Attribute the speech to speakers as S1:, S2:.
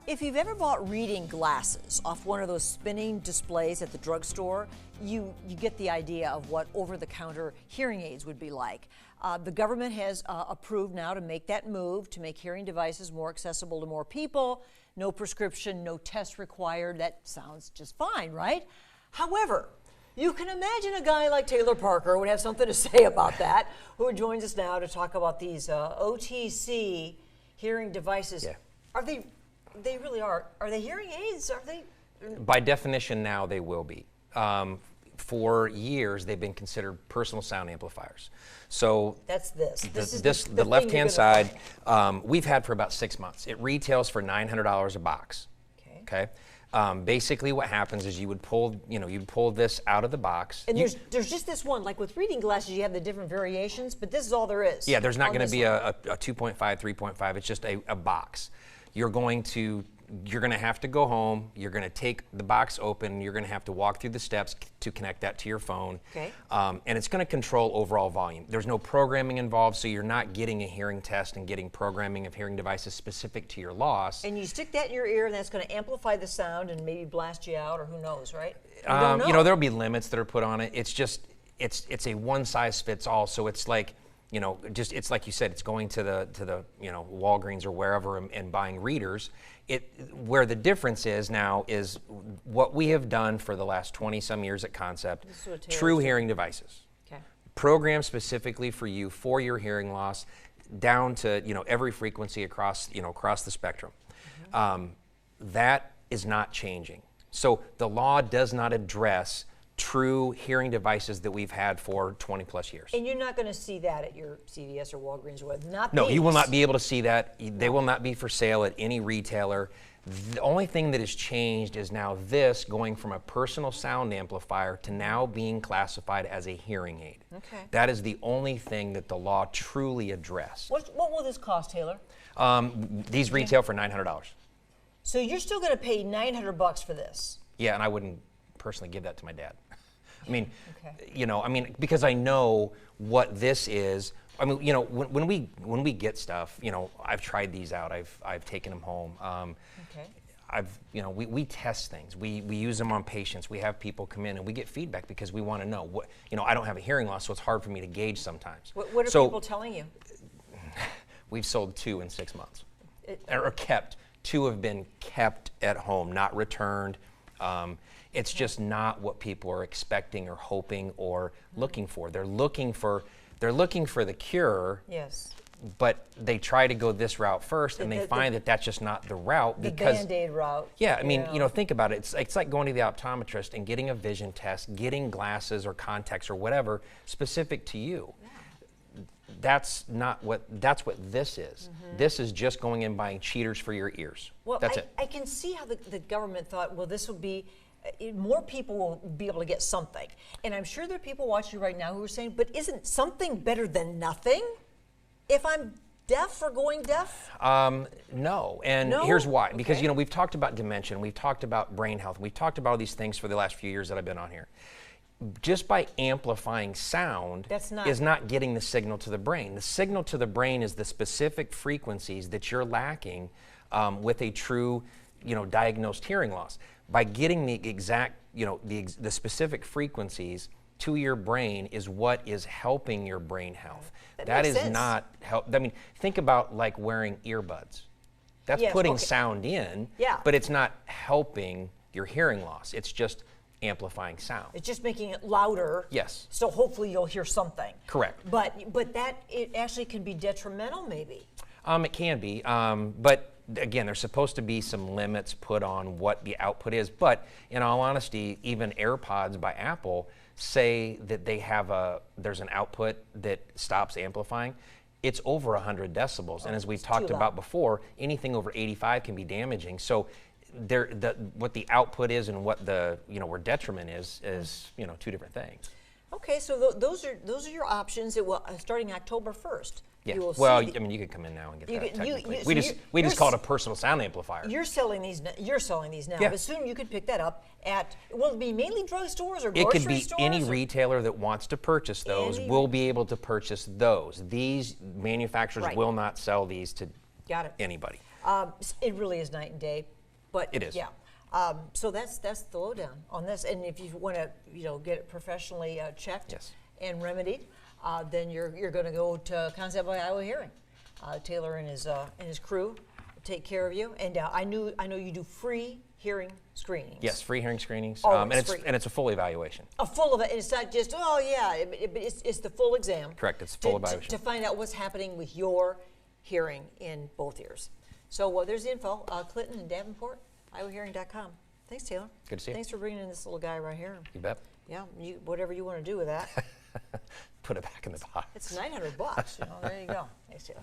S1: If you've ever bought reading glasses off one of those spinning displays at the drugstore, you get the idea of what over-the-counter hearing aids would be like. The government has approved now to make that move, to make hearing devices more accessible to more people. No prescription, no test required. That sounds just fine, right? However, you can imagine a guy like Taylor Parker would have something to say about that, who joins us now to talk about these OTC hearing devices.
S2: Yeah.
S1: Are they really are they hearing aids? Are they?
S2: By definition now they will be. For years they've been considered personal sound amplifiers. So
S1: that's this.
S2: The left-hand side we've had for about 6 months. It retails for $900 a box. Okay. Basically what happens is you would pull, you'd pull this out of the box.
S1: And there's just this one. Like with reading glasses, you have the different variations, but this is all there is.
S2: Yeah, there's not going to be a 2.5, 3.5. It's just a box. You're going to have to go home. You're going to take the box open. You're going to have to walk through the steps to connect that to your phone.
S1: Okay.
S2: And it's going to control overall volume. There's no programming involved, so you're not getting a hearing test and getting programming of hearing devices specific to your loss.
S1: And you stick that in your ear, and that's going to amplify the sound and maybe blast you out, or who knows, right?
S2: There'll be limits that are put on it. It's just it's a one size fits all. So it's like, it's like you said, it's going to the Walgreens or wherever and buying readers. Where the difference is now is what we have done for the last 20-some years at Concept, true hearing devices.
S1: Okay.
S2: Programmed specifically for you, for your hearing loss, down to every frequency across the spectrum. Mm-hmm. That is not changing. So the law does not address true hearing devices that we've had for 20 plus years.
S1: And you're not going to see that at your CVS or Walgreens or whatever.
S2: No, you will not be able to see that. They will not be for sale at any retailer. The only thing that has changed is now this going from a personal sound amplifier to now being classified as a hearing aid.
S1: Okay.
S2: That is the only thing that the law truly addressed.
S1: What will this cost, Taylor?
S2: These retail for $900.
S1: So you're still going to pay $900 for this?
S2: Yeah, and I wouldn't personally give that to my dad.
S1: Okay.
S2: Because I know what this is. When we get stuff, I've tried these out. I've taken them home.
S1: Okay.
S2: We test things. We use them on patients. We have people come in and we get feedback because we want to know what. I don't have a hearing loss, so it's hard for me to gauge sometimes.
S1: What are people telling you?
S2: We've sold 2 in 6 months, or kept. 2 have been kept at home, not returned. It's just not what people are expecting or hoping or looking for. They're looking for the cure.
S1: Yes.
S2: But they try to go this route first, and they find that that's just not the route because
S1: the Band-Aid route.
S2: Yeah, think about it. It's like going to the optometrist and getting a vision test, getting glasses or contacts or whatever specific to you. Yeah. That's what this is. Mm-hmm. This is just going in buying cheaters for your ears.
S1: Well,
S2: that's it.
S1: I can see how the government thought, well, this will be. More people will be able to get something. And I'm sure there are people watching right now who are saying, but isn't something better than nothing if I'm deaf or going deaf?
S2: No. And here's why. Because, we've talked about dementia, we've talked about brain health, we've talked about all these things for the last few years that I've been on here. Just by amplifying sound is not getting the signal to the brain. The signal to the brain is the specific frequencies that you're lacking with a true, diagnosed hearing loss. By getting the exact, the specific frequencies to your brain is what is helping your brain health. That is not help. Think about like wearing earbuds. That's putting sound in, but it's not helping your hearing loss. It's just amplifying sound. It's
S1: just making it louder.
S2: Yes.
S1: So hopefully you'll hear something.
S2: Correct.
S1: But it actually can be detrimental, maybe.
S2: It can be, but again, there's supposed to be some limits put on what the output is. But in all honesty, even AirPods by Apple say that there's an output that stops amplifying. It's over 100 decibels, and as we've talked about before, anything over 85 can be damaging. So what the output is and what the where detriment is 2 different things.
S1: Okay, so those are your options. Starting October 1st.
S2: Yeah. Well, you could come in now and get that. Technically, we just call it a personal sound amplifier.
S1: You're selling these now.
S2: Yeah.
S1: But soon you could pick that up at. Will it be mainly drugstores or grocery stores?
S2: It could be any retailer that wants to purchase those will be able to purchase those. These manufacturers will not sell these to anybody.
S1: It really is night and day. But
S2: it is.
S1: Yeah. So that's the lowdown on this. And if you want to, get it professionally checked and remedied, then you're going to go to Concept by Iowa Hearing. Taylor and his crew take care of you. And I know you do free hearing screenings.
S2: Yes, free hearing screenings.
S1: Oh,
S2: and it's a full evaluation.
S1: A full it's not just it's the full exam.
S2: Correct. It's full evaluation
S1: to find out what's happening with your hearing in both ears. So there's the info. Clinton and Davenport, IowaHearing.com. Thanks, Taylor.
S2: Good to see you.
S1: Thanks for bringing in this little guy right here.
S2: You bet.
S1: Yeah, whatever you want to do with that.
S2: Put it back in the box.
S1: It's $900. There you go. Thanks, Taylor.